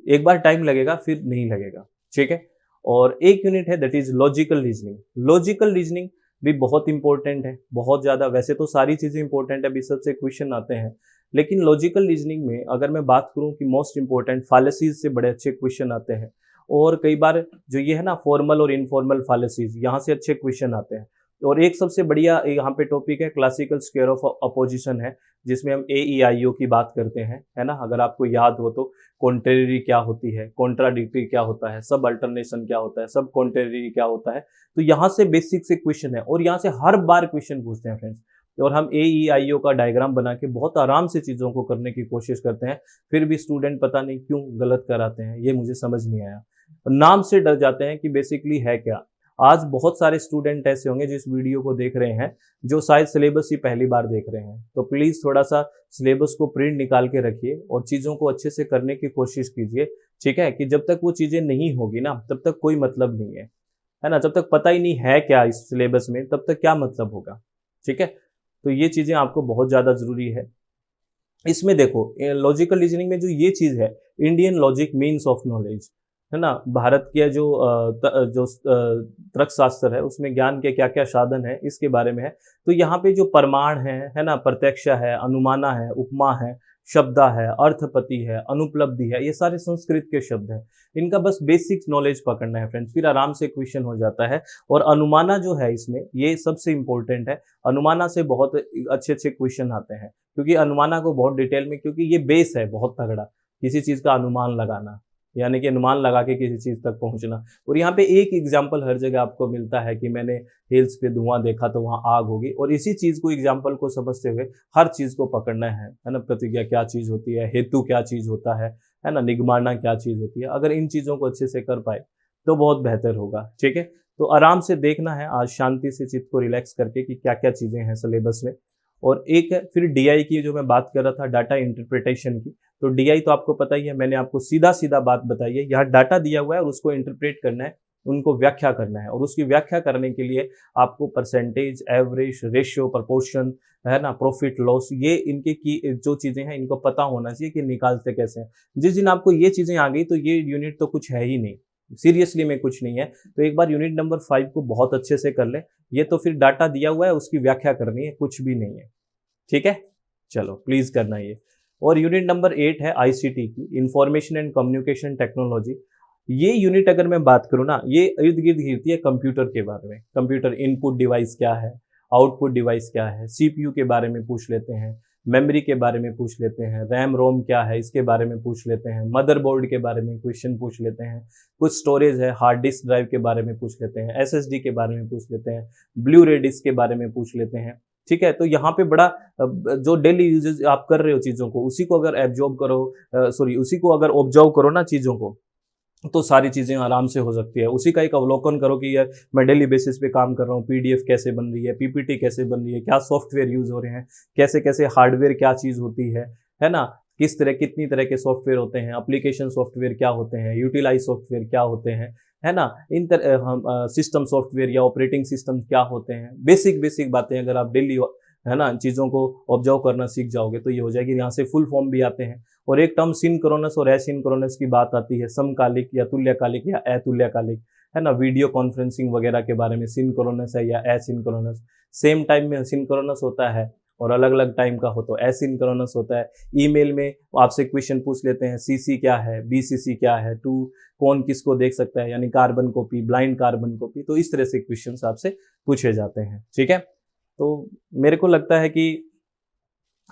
एक बार टाइम लगेगा, फिर नहीं लगेगा। ठीक है, और एक यूनिट है that is logical reasoning. Logical reasoning भी बहुत इंपॉर्टेंट है, बहुत ज्यादा। वैसे तो सारी चीजें इंपॉर्टेंट है, अभी सबसे क्वेश्चन आते हैं, लेकिन लॉजिकल रीजनिंग में अगर मैं बात करूं कि मोस्ट इंपॉर्टेंट फालेसीज से बड़े अच्छे क्वेश्चन आते हैं। और कई बार जो ये है ना फॉर्मल और इनफॉर्मल फालेसीज, यहाँ से अच्छे क्वेश्चन आते हैं। और एक सबसे बढ़िया यहाँ पे टॉपिक है क्लासिकल स्क्वायर ऑफ अपोजिशन है, जिसमें हम AEIO की बात करते हैं, है ना। अगर आपको याद हो तो कॉन्ट्रेरी क्या होती है, कॉन्ट्राडिक्टरी क्या होता है, सब अल्टरनेशन क्या होता है, सब कॉन्ट्रेरी क्या होता है। तो यहाँ से बेसिक से क्वेश्चन है और यहाँ से हर बार क्वेश्चन पूछते हैं फ्रेंड्स। और हम AEIO का डायग्राम बना के बहुत आराम से चीज़ों को करने की कोशिश करते हैं, फिर भी स्टूडेंट पता नहीं क्यों गलत कराते हैं, ये मुझे समझ नहीं आया। नाम से डर जाते हैं कि बेसिकली है क्या। आज बहुत सारे स्टूडेंट ऐसे होंगे जिस वीडियो को देख रहे हैं जो शायद सिलेबस ही पहली बार देख रहे हैं, तो प्लीज थोड़ा सा सिलेबस को प्रिंट निकाल के रखिए और चीजों को अच्छे से करने की कोशिश कीजिए। ठीक है, कि जब तक वो चीजें नहीं होगी ना तब तक कोई मतलब नहीं है ना। जब तक पता ही नहीं है क्या इस सिलेबस में, तब तक क्या मतलब होगा। ठीक है, तो ये चीजें आपको बहुत ज्यादा जरूरी है। इसमें देखो लॉजिकल रीजनिंग में जो ये चीज है, Indian logic means of knowledge, है ना। भारत के जो तर्कशास्त्र है उसमें ज्ञान के क्या क्या साधन है इसके बारे में है। तो यहाँ पे जो प्रमाण है ना, प्रत्यक्ष है, अनुमाना है, उपमा है, शब्दा है, अर्थपति है, अनुपलब्धि है, ये सारे संस्कृत के शब्द हैं। इनका बस बेसिक नॉलेज पकड़ना है फ्रेंड्स, फिर आराम से क्वेश्चन हो जाता है। और अनुमाना जो है इसमें ये सबसे इंपॉर्टेंट है। अनुमाना से बहुत अच्छे अच्छे क्वेश्चन आते हैं, क्योंकि अनुमाना को बहुत डिटेल में, क्योंकि ये बेस है बहुत तगड़ा किसी चीज का अनुमान लगाना, यानी कि अनुमान लगा के किसी चीज तक पहुंचना। और यहाँ पे एक एग्जाम्पल हर जगह आपको मिलता है कि मैंने हिल्स पे धुआं देखा तो वहां आग होगी, और इसी चीज को एग्जाम्पल को समझते हुए हर चीज को पकड़ना है ना। प्रतिज्ञा क्या चीज होती है, हेतु क्या चीज होता है ना, निगमाना क्या चीज होती है। अगर इन चीजों को अच्छे से कर पाए तो बहुत बेहतर होगा। ठीक है, तो आराम से देखना है आज, शांति से चित्त को रिलैक्स करके कि क्या क्या चीजें हैं सिलेबस में। और एक है फिर डीआई की, जो मैं बात कर रहा था डाटा इंटरप्रिटेशन की। तो डीआई तो आपको पता ही है, मैंने आपको सीधा सीधा बात बताई है। यहाँ डाटा दिया हुआ है और उसको इंटरप्रेट करना है, उनको व्याख्या करना है। और उसकी व्याख्या करने के लिए आपको परसेंटेज, एवरेज, रेशियो, प्रपोर्शन, है ना, प्रॉफिट लॉस, ये इनके की जो चीजें हैं इनको पता होना चाहिए कि निकालते कैसे हैं। जिस दिन आपको ये चीजें आ गई तो ये यूनिट तो कुछ है ही नहीं, सीरियसली में कुछ नहीं है। तो एक बार यूनिट नंबर 5 को बहुत अच्छे से कर ले। ये तो फिर डाटा दिया हुआ है, उसकी व्याख्या करनी है, कुछ भी नहीं है। ठीक है, चलो प्लीज करना ये। और यूनिट नंबर 8 है आईसीटी की, इंफॉर्मेशन एंड कम्युनिकेशन टेक्नोलॉजी। ये यूनिट अगर मैं बात करूँ ना, ये इर्द गिर्द घिरती है कंप्यूटर के बारे में। कंप्यूटर इनपुट डिवाइस क्या है, आउटपुट डिवाइस क्या है, सीपीयू के बारे में पूछ लेते हैं, मेमोरी के बारे में पूछ लेते हैं, रैम रोम क्या है इसके बारे में पूछ लेते हैं, मदरबोर्ड के बारे में क्वेश्चन पूछ लेते हैं, कुछ स्टोरेज है हार्ड डिस्क ड्राइव के बारे में पूछ लेते हैं, एसएसडी के बारे में पूछ लेते हैं, ब्लू रे डिस्क के बारे में पूछ लेते हैं। ठीक है, तो यहाँ पे बड़ा जो डेली यूजेज आप कर रहे हो चीजों को, उसी को अगर एब्जॉर्ब करो, उसी को अगर ऑब्जर्व करो ना चीजों को, तो सारी चीजें आराम से हो सकती है। उसी का एक अवलोकन करो कि यार मैं डेली बेसिस पे काम कर रहा हूँ, पीडीएफ कैसे बन रही है, पीपीटी कैसे बन रही है, क्या सॉफ्टवेयर यूज हो रहे हैं, कैसे कैसे हार्डवेयर क्या चीज होती है ना, किस तरह कितनी तरह के सॉफ्टवेयर होते हैं, एप्लीकेशन सॉफ्टवेयर क्या होते हैं, यूटिलाइज सॉफ्टवेयर क्या होते हैं, है ना, इन सिस्टम सॉफ्टवेयर या ऑपरेटिंग सिस्टम क्या होते हैं। बेसिक बेसिक बातें अगर आप डेली है ना चीजों को ऑब्जर्व करना सीख जाओगे तो ये हो जाएगी। यहाँ से फुल फॉर्म भी आते हैं। और एक टर्म सिंक्रोनस और एसिंक्रोनस की बात आती है, समकालिक या तुल्यकालिक या अतुल्यकालिक, है ना। वीडियो कॉन्फ्रेंसिंग वगैरह के बारे में सिंक्रोनस है या एसिंक्रोनस, सेम टाइम में सिंक्रोनस होता है और अलग अलग टाइम का हो तो एसिंक्रोनस होता है। ईमेल में आपसे क्वेश्चन पूछ लेते हैं, सीसी क्या है, बीसीसी क्या है, टू कौन किसको देख सकता है, यानी carbon copy, blind carbon copy. तो इस तरह से क्वेश्चन आपसे पूछे जाते हैं। ठीक है, तो मेरे को लगता है कि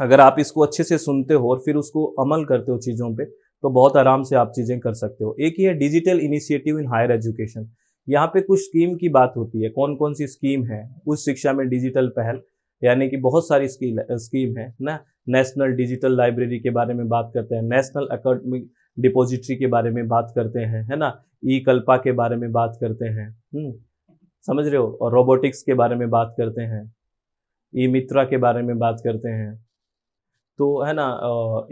अगर आप इसको अच्छे से सुनते हो और फिर उसको अमल करते हो चीज़ों पे, तो बहुत आराम से आप चीज़ें कर सकते हो। एक ही है digital initiative in higher education. यहाँ पे कुछ स्कीम की बात होती है, कौन कौन सी स्कीम है उस शिक्षा में डिजिटल पहल, यानी कि बहुत सारी स्कीम है ना। नेशनल डिजिटल लाइब्रेरी के बारे में बात करते हैं, नेशनल एकेडमिक डिपॉजिटरी के बारे में बात करते हैं, है ना, ई कल्पा के बारे में बात करते हैं। समझ रहे हो, और रोबोटिक्स के बारे में बात करते हैं, ई मित्रा के बारे में बात करते हैं, तो है ना,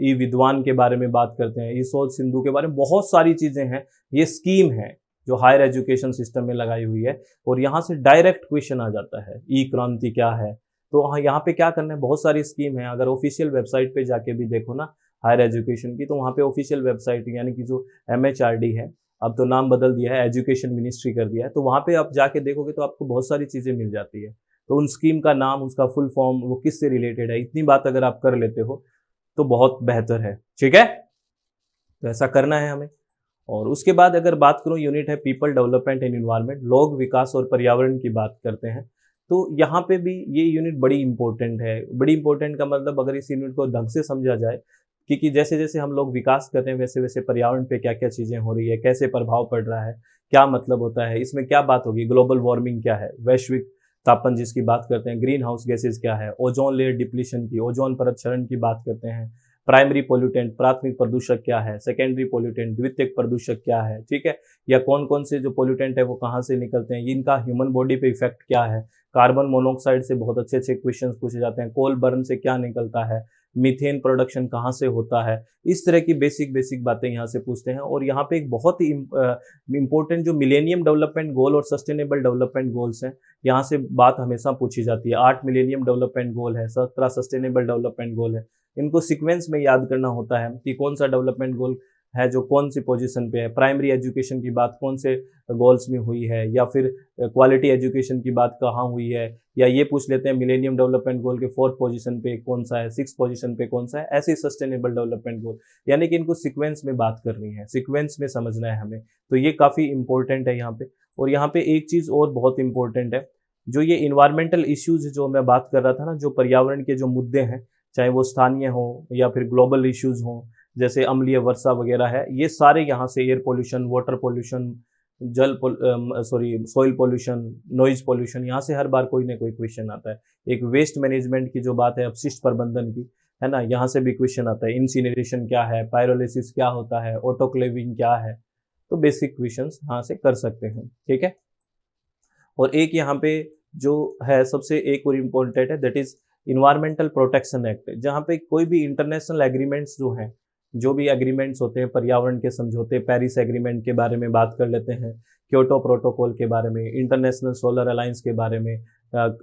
ई विद्वान के बारे में बात करते हैं, ई शोध सिंधु के बारे में बहुत सारी चीजें हैं। ये स्कीम है जो हायर एजुकेशन सिस्टम में लगाई हुई है, और यहाँ से डायरेक्ट क्वेश्चन आ जाता है ई क्रांति क्या है। तो हाँ, यहाँ पे क्या करना है, बहुत सारी स्कीम है। अगर ऑफिशियल वेबसाइट पे जाके भी देखो ना हायर एजुकेशन की, तो वहाँ पे ऑफिशियल वेबसाइट यानी कि जो MHRD है, अब तो नाम बदल दिया है, एजुकेशन मिनिस्ट्री कर दिया है, तो वहाँ पे आप जाके देखोगे तो आपको बहुत सारी चीजें मिल जाती है। तो उन स्कीम का नाम, उसका फुल फॉर्म, वो किससे रिलेटेड है, इतनी बात अगर आप कर लेते हो तो बहुत बेहतर है। ठीक है, तो ऐसा करना है हमें। और उसके बाद अगर बात करूं, यूनिट है पीपल डेवलपमेंट एंड एनवायरनमेंट, लोग विकास और पर्यावरण की बात करते हैं। तो यहाँ पे भी ये यूनिट बड़ी इंपॉर्टेंट है। बड़ी इंपॉर्टेंट का मतलब, अगर इस यूनिट को ढंग से समझा जाए, क्योंकि जैसे जैसे हम लोग विकास कर रहे हैं वैसे वैसे पर्यावरण पे क्या क्या चीजें हो रही है, कैसे प्रभाव पड़ रहा है, क्या मतलब होता है, इसमें क्या बात होगी, ग्लोबल वार्मिंग क्या है, वैश्विक तापन जिसकी बात करते हैं, ग्रीन हाउस गैसेज क्या है, ओजोन लेयर डिप्लीशन की, ओजोन परत क्षरण की बात करते हैं, प्राइमरी पोल्यूटेंट प्राथमिक प्रदूषक क्या है, सेकेंडरी पोल्यूटेंट द्वितीयक प्रदूषक क्या है, ठीक है, या कौन कौन से जो पोल्यूटेंट है वो कहाँ से निकलते हैं, इनका ह्यूमन बॉडी पे इफेक्ट क्या है, कार्बन मोनोऑक्साइड से बहुत अच्छे अच्छे क्वेश्चन पूछे जाते हैं, कोल बर्न से क्या निकलता है, मीथेन प्रोडक्शन कहाँ से होता है, इस तरह की बेसिक बेसिक बातें यहाँ से पूछते हैं। और यहाँ पे एक बहुत ही इंपॉर्टेंट जो मिलेनियम डेवलपमेंट गोल और सस्टेनेबल डेवलपमेंट गोल्स हैं, यहाँ से बात हमेशा पूछी जाती है। 8 मिलेनियम डेवलपमेंट गोल है, 17 सस्टेनेबल डेवलपमेंट गोल है, इनको सीक्वेंस में याद करना होता है कि कौन सा डेवलपमेंट गोल है जो कौन सी पोजीशन पे है। प्राइमरी एजुकेशन की बात कौन से गोल्स में हुई है, या फिर क्वालिटी एजुकेशन की बात कहाँ हुई है, या ये पूछ लेते हैं मिलेनियम डेवलपमेंट गोल के 4th पोजीशन पे कौन सा है, 6th पोजीशन पे कौन सा है, ऐसे सस्टेनेबल डेवलपमेंट गोल। यानी कि इनको सीक्वेंस में बात करनी है, सीक्वेंस में समझना है हमें, तो ये काफ़ी इंपॉर्टेंट है यहाँ पे। और यहाँ पे एक चीज़ और बहुत इंपॉर्टेंट है, जो ये इन्वायरमेंटल इश्यूज जो मैं बात कर रहा था ना, जो पर्यावरण के जो मुद्दे हैं, चाहे वो स्थानीय हो या फिर ग्लोबल इश्यूज हो, जैसे अम्लीय वर्षा वगैरह है, ये सारे यहाँ से, air pollution, water pollution, soil pollution, noise pollution, यहाँ से हर बार कोई ना कोई क्वेश्चन आता है। एक वेस्ट मैनेजमेंट की जो बात है, अपशिष्ट प्रबंधन की, है ना, यहाँ से भी क्वेश्चन आता है। इंसिनरेशन क्या है, पायरोलिसिस क्या होता है, ऑटोक्लेविंग क्या है, तो बेसिक क्वेश्चन यहाँ से कर सकते हैं। ठीक है, और एक यहाँ पे जो है सबसे एक और इम्पोर्टेंट है, that is environmental protection act, जहाँ पे कोई भी इंटरनेशनल एग्रीमेंट्स जो हैं, जो भी एग्रीमेंट्स होते हैं, पर्यावरण के समझौते, पेरिस एग्रीमेंट के बारे में बात कर लेते हैं, क्योटो प्रोटोकॉल के बारे में, इंटरनेशनल सोलर अलायंस के बारे में,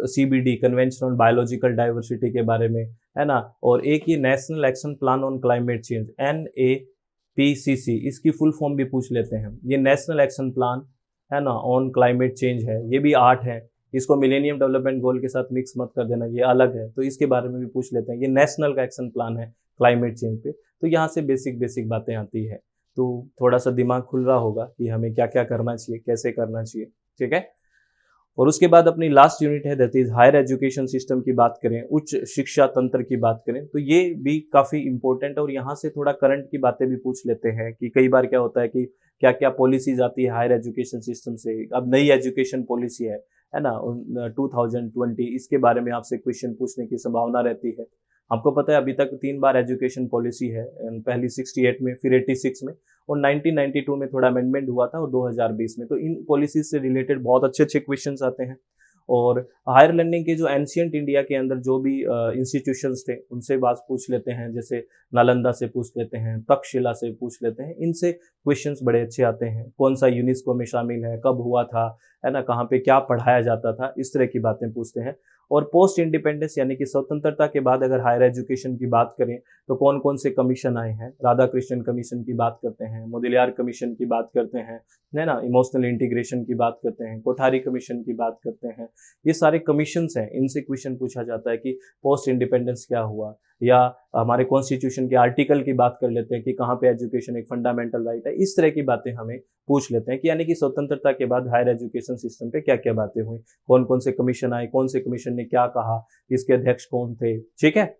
CBD convention on biological diversity के बारे में, है ना, और एक ये national action plan on climate change, NAPCC, इसकी फुल फॉर्म भी पूछ लेते हैं। ये नेशनल एक्शन प्लान है ना ऑन क्लाइमेट चेंज है, ये भी 8 है, इसको मिलेनियम डेवलपमेंट गोल के साथ मिक्स मत कर देना, ये अलग है, तो इसके बारे में भी पूछ लेते हैं। ये नेशनल का एक्शन प्लान है क्लाइमेट चेंज पे, तो यहाँ से बेसिक बेसिक बातें आती है। तो थोड़ा सा दिमाग खुल रहा होगा कि हमें क्या क्या करना चाहिए, कैसे करना चाहिए। ठीक है, और उसके बाद अपनी लास्ट यूनिट है, that is higher education system की बात करें, उच्च शिक्षा तंत्र की बात करें, तो ये भी काफ़ी इंपॉर्टेंट है। और यहाँ से थोड़ा करंट की बातें भी पूछ लेते हैं कि कई बार क्या होता है कि क्या क्या पॉलिसीज आती है हायर एजुकेशन सिस्टम से। अब नई एजुकेशन पॉलिसी है ना, 2020, इसके बारे में आपसे क्वेश्चन पूछने की संभावना रहती है। आपको पता है अभी तक 3 बार एजुकेशन पॉलिसी है, पहली 68 में, फिर 86 में, और 1992 में थोड़ा अमेंडमेंट हुआ था, और 2020 में। तो इन पॉलिसीज से रिलेटेड बहुत अच्छे अच्छे क्वेश्चंस आते हैं। और हायर लर्निंग के जो एंशियंट इंडिया के अंदर जो भी इंस्टीट्यूशंस थे, उनसे बात पूछ लेते हैं, जैसे नालंदा से पूछ लेते हैं, तक्षशिला से पूछ लेते हैं, इनसे क्वेश्चंस बड़े अच्छे आते हैं। कौन सा यूनेस्को में शामिल है, कब हुआ था, है ना, कहाँ पे क्या पढ़ाया जाता था, इस तरह की बातें पूछते हैं। और पोस्ट इंडिपेंडेंस यानी कि स्वतंत्रता के बाद अगर हायर एजुकेशन की बात करें तो कौन कौन से कमीशन आए हैं, राधाकृष्णन कमीशन की बात करते हैं, मोदिलियार कमीशन की बात करते हैं, है ना, इमोशनल इंटीग्रेशन की बात करते हैं, कोठारी कमीशन की बात करते हैं। ये सारे कमीशंस हैं, इनसे क्वेश्चन पूछा जाता है कि पोस्ट इंडिपेंडेंस क्या हुआ, या हमारे कॉन्स्टिट्यूशन के आर्टिकल की बात कर लेते हैं कि कहाँ पे एजुकेशन एक फंडामेंटल राइट है। इस तरह की बातें हमें पूछ लेते हैं कि यानी कि स्वतंत्रता के बाद हायर एजुकेशन सिस्टम पे क्या क्या बातें हुई, कौन कौन से कमीशन आए, कौन से कमीशन ने क्या कहा, इसके अध्यक्ष कौन थे। ठीक है,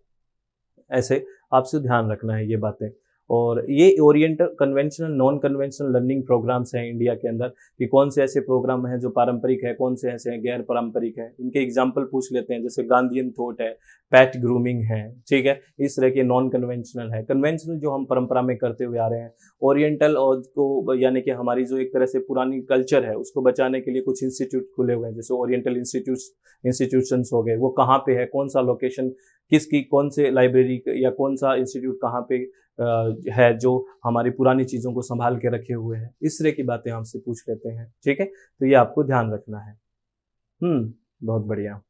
ऐसे आपसे ध्यान रखना है ये बातें। और ये oriental conventional non conventional learning programs हैं इंडिया के अंदर कि कौन से ऐसे प्रोग्राम हैं जो पारंपरिक है, कौन से ऐसे हैं गैर पारंपरिक है। इनके एग्जाम्पल पूछ लेते हैं, जैसे गांधीयन थॉट है, पैट ग्रूमिंग है, ठीक है, इस तरह के नॉन कन्वेंशनल है। कन्वेंशनल जो हम परंपरा में करते हुए आ रहे हैं। ओरिएंटल और को यानी कि हमारी जो एक तरह से पुरानी कल्चर है उसको बचाने के लिए कुछ इंस्टीट्यूट खुले हुए हैं, जैसे ओरिएंटल इंस्टीट्यूशंस हो गए, वो कहाँ पे है, कौन सा लोकेशन, किसकी कौन से लाइब्रेरी या कौन सा इंस्टीट्यूट कहाँ पे है जो हमारी पुरानी चीज़ों को संभाल के रखे हुए हैं। इस तरह की बातें हमसे पूछ लेते हैं, ठीक है, तो ये आपको ध्यान रखना है। बहुत बढ़िया।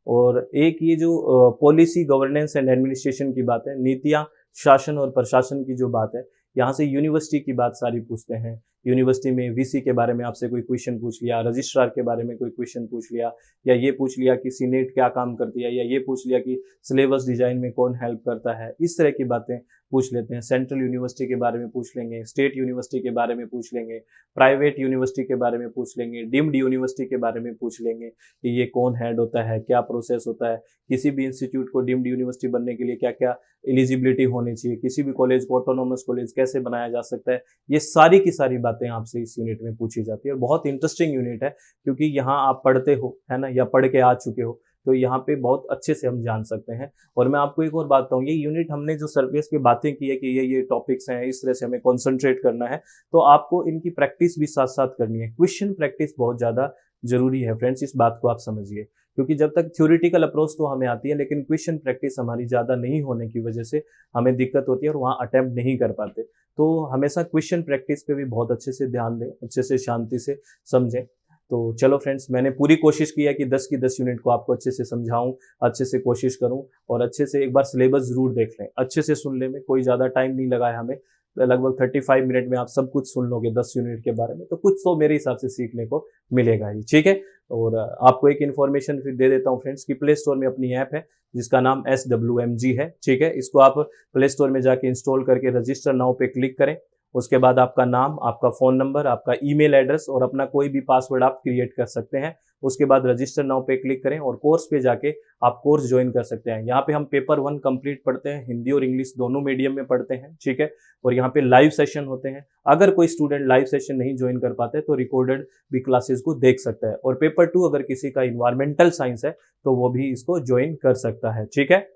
और एक ये जो पॉलिसी गवर्नेंस एंड एडमिनिस्ट्रेशन की बात है, नीतियाँ, शासन और प्रशासन की जो बात है, यहाँ से यूनिवर्सिटी की बात सारी पूछते हैं। यूनिवर्सिटी में वीसी के बारे में आपसे कोई क्वेश्चन पूछ लिया, रजिस्ट्रार के बारे में कोई क्वेश्चन पूछ लिया, या ये पूछ लिया कि सीनेट क्या काम करती है, या ये पूछ लिया कि सिलेबस डिजाइन में कौन हेल्प करता है। इस तरह की बातें पूछ लेते हैं। सेंट्रल यूनिवर्सिटी के बारे में पूछ लेंगे, स्टेट यूनिवर्सिटी के बारे में पूछ लेंगे, प्राइवेट यूनिवर्सिटी के बारे में पूछ लेंगे, डीम्ड यूनिवर्सिटी के बारे में पूछ लेंगे कि ये कौन हेड होता है, क्या प्रोसेस होता है, किसी भी इंस्टीट्यूट को डीम्ड यूनिवर्सिटी बनने के लिए क्या क्या एलिजिबिलिटी होनी चाहिए, किसी भी कॉलेज को ऑटोनोमस कॉलेज कैसे बनाया जा सकता है। ये सारी की सारी बातें आपसे इस यूनिट में पूछी जाती है। और बहुत इंटरेस्टिंग यूनिट है, क्योंकि यहाँ आप पढ़ते हो, है ना, या पढ़ के आ चुके हो, तो यहाँ पे बहुत अच्छे से हम जान सकते हैं। और मैं आपको एक और बात बताऊँ, ये यूनिट हमने जो सरफेस पे बातें की है कि ये टॉपिक्स हैं, इस तरह से हमें कॉन्सेंट्रेट करना है, तो आपको इनकी प्रैक्टिस भी साथ साथ करनी है। क्वेश्चन प्रैक्टिस बहुत ज़्यादा जरूरी है फ्रेंड्स, इस बात को आप समझिए, क्योंकि जब तक थ्योरेटिकल अप्रोच तो हमें आती है, लेकिन क्वेश्चन प्रैक्टिस हमारी ज़्यादा नहीं होने की वजह से हमें दिक्कत होती है और वहाँ अटेम्प्ट नहीं कर पाते। तो हमेशा क्वेश्चन प्रैक्टिस पे भी बहुत अच्छे से ध्यान दें, अच्छे से शांति से समझें। तो चलो फ्रेंड्स, मैंने पूरी कोशिश की है कि 10 की 10 यूनिट को आपको अच्छे से समझाऊं, अच्छे से कोशिश करूं, और अच्छे से एक बार सिलेबस जरूर देख लें, अच्छे से सुन ले में कोई ज़्यादा टाइम नहीं लगा है हमें, लगभग 35 मिनट में आप सब कुछ सुन लोगे 10 यूनिट के बारे में, तो कुछ तो मेरे हिसाब से सीखने को मिलेगा ही, ठीक है। और आपको एक इन्फॉर्मेशन फिर दे देता हूँ फ्रेंड्स कि प्ले स्टोर में अपनी ऐप है जिसका नाम SWMG है, ठीक है। इसको आप प्ले स्टोर में जाके इंस्टॉल करके रजिस्टर नाउ पे क्लिक करें। उसके बाद आपका नाम, आपका फ़ोन नंबर, आपका ईमेल एड्रेस और अपना कोई भी पासवर्ड आप क्रिएट कर सकते हैं। उसके बाद रजिस्टर नाउ पे क्लिक करें और कोर्स पे जाके आप कोर्स ज्वाइन कर सकते हैं। यहाँ पे हम पेपर 1 कंप्लीट पढ़ते हैं, हिंदी और इंग्लिश दोनों मीडियम में पढ़ते हैं, ठीक है। और यहाँ पे लाइव सेशन होते हैं। अगर कोई स्टूडेंट लाइव सेशन नहीं ज्वाइन कर पाते तो रिकॉर्डेड भी क्लासेस को देख सकता है। और पेपर 2 अगर किसी का इन्वायरमेंटल साइंस है तो वो भी इसको ज्वाइन कर सकता है, ठीक है।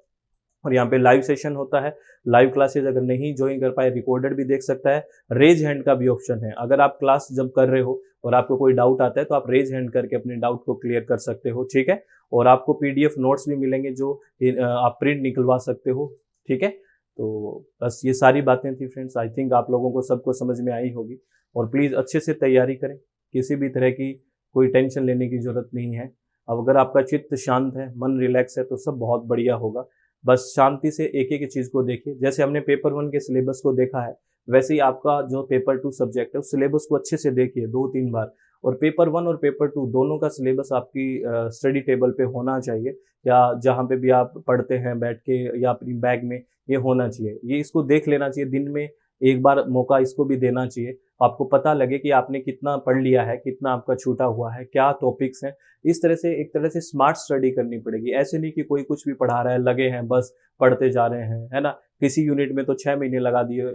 और यहाँ पे लाइव सेशन होता है, लाइव क्लासेस अगर नहीं ज्वाइन कर पाए रिकॉर्डेड भी देख सकता है। रेज हैंड का भी ऑप्शन है, अगर आप क्लास जब कर रहे हो और आपको कोई डाउट आता है तो आप रेज हैंड करके अपने डाउट को क्लियर कर सकते हो, ठीक है। और आपको पीडीएफ नोट्स भी मिलेंगे जो आप प्रिंट निकलवा सकते हो, ठीक है। तो बस ये सारी बातें थी फ्रेंड्स, आई थिंक आप लोगों को सबको समझ में आई होगी। और प्लीज़ अच्छे से तैयारी करें, किसी भी तरह की कोई टेंशन लेने की ज़रूरत नहीं है। अब अगर आपका चित्त शांत है, मन रिलैक्स है, तो सब बहुत बढ़िया होगा। बस शांति से एक एक चीज़ को देखिए। जैसे हमने पेपर 1 के सिलेबस को देखा है, वैसे ही आपका जो पेपर 2 सब्जेक्ट है उस सिलेबस को अच्छे से देखिए 2-3 बार। और पेपर 1 और पेपर 2 दोनों का सिलेबस आपकी स्टडी टेबल पे होना चाहिए, या जहाँ पे भी आप पढ़ते हैं बैठ के या अपनी बैग में, ये होना चाहिए। ये इसको देख लेना चाहिए, दिन में एक बार मौका इसको भी देना चाहिए। आपको पता लगे कि आपने कितना पढ़ लिया है, कितना आपका छूटा हुआ है, क्या टॉपिक्स हैं। इस तरह से एक तरह से स्मार्ट स्टडी करनी पड़ेगी। ऐसे नहीं कि कोई कुछ भी पढ़ा रहा है, लगे हैं बस पढ़ते जा रहे हैं, है ना। किसी यूनिट में तो 6 महीने लगा दिए,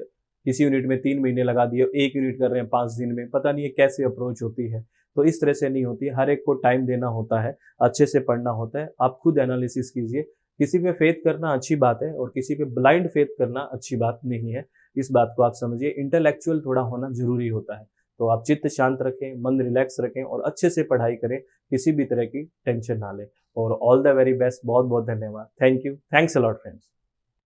किसी यूनिट में 3 महीने लगा दिए, एक यूनिट कर रहे हैं 5 दिन में। पता नहीं है कैसे अप्रोच होती है। तो इस तरह से नहीं होती है, हर एक को टाइम देना होता है, अच्छे से पढ़ना होता है। आप खुद एनालिसिस कीजिए। किसी पे फेथ करना अच्छी बात है और किसी पे ब्लाइंड फेथ करना अच्छी बात नहीं है। इस बात को आप समझिए। इंटेलेक्चुअल थोड़ा होना जरूरी होता है। तो आप चित्त शांत रखें, मन रिलैक्स रखें और अच्छे से पढ़ाई करें, किसी भी तरह की टेंशन ना लें। और ऑल द वेरी बेस्ट, बहुत बहुत धन्यवाद। Thank you, thanks a lot friends.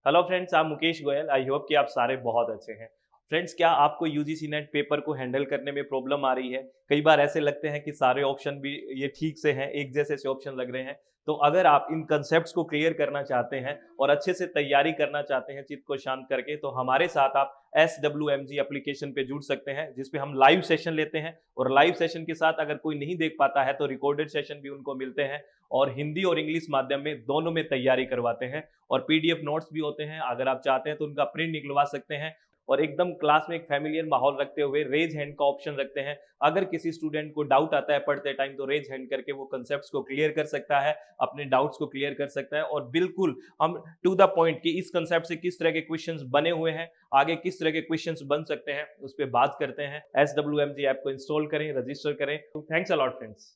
Hello friends, I'm Mukesh Goyal. I hope कि आप सारे बहुत अच्छे हैं। फ्रेंड्स, क्या आपको यूजीसी नेट पेपर को हैंडल करने में प्रॉब्लम आ रही है? कई बार ऐसे लगते हैं कि सारे ऑप्शन भी ये ठीक से हैं, एक जैसे से ऑप्शन लग रहे हैं। तो अगर आप इन कंसेप्ट्स को क्लियर करना चाहते हैं और अच्छे से तैयारी करना चाहते हैं चित्त को शांत करके, तो हमारे साथ आप SWMG एप्लीकेशन पे जुड़ सकते हैं, जिसपे हम लाइव सेशन लेते हैं। और लाइव सेशन के साथ अगर कोई नहीं देख पाता है तो रिकॉर्डेड सेशन भी उनको मिलते हैं, और हिंदी और इंग्लिश माध्यम में दोनों में तैयारी करवाते हैं। और पीडीएफ नोट्स भी होते हैं, अगर आप चाहते हैं तो उनका प्रिंट निकलवा सकते हैं। और एकदम क्लास में एक फैमिलियर माहौल रखते हुए रेज हैंड का ऑप्शन रखते हैं। अगर किसी स्टूडेंट को डाउट आता है पढ़ते टाइम तो रेज हैंड करके वो कंसेप्ट्स को क्लियर कर सकता है, अपने डाउट्स को क्लियर कर सकता है। और बिल्कुल हम टू द पॉइंट कि इस कंसेप्ट से किस तरह के क्वेश्चंस बने हुए हैं, आगे किस तरह के क्वेश्चंस बन सकते हैं, उस पर बात करते हैं। SWMG ऐप को इंस्टॉल करें, रजिस्टर करें। Thanks a lot friends.